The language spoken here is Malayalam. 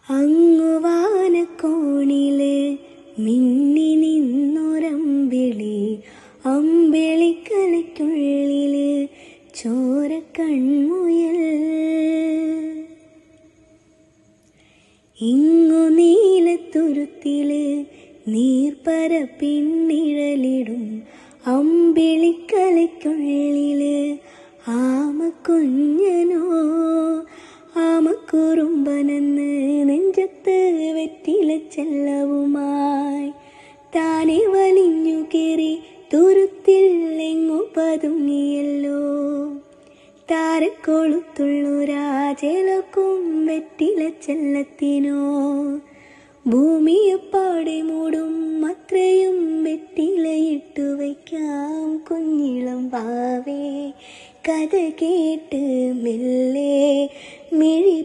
അങ്ങുവാനക്കോണില് മിന്നി നിന്നൊരമ്പിളി, അമ്പിളിക്കലയ്ക്കുള്ളില് ചോരക്കൺമുയൽ. ഇങ്ങു നീലത്തുരുത്തില് നീർപ്പരപ്പിന്നിഴലിടും അമ്പിളിക്കലയ്ക്കുള്ളില് ആമക്കുഞ്ഞനോ ആമക്കുറുമ്പനെന്ന് നെഞ്ചത്ത് വെറ്റില ചെല്ലവുമായി താനെ വലിഞ്ഞു കയറി തുരുത്തിൽ എങ്ങു പതുങ്ങിയല്ലോ. താരക്കൊളുത്തുള്ളൊരാജലക്കും വെറ്റില ചെല്ലത്തിനോ ഭൂമിയെപ്പാടെ മൂടും അത്രയും വെറ്റിലയിട്ടു വയ്ക്കാം കുഞ്ഞിളം വാവേ. കഥ കേട്ട് മെല്ലെ മിഴി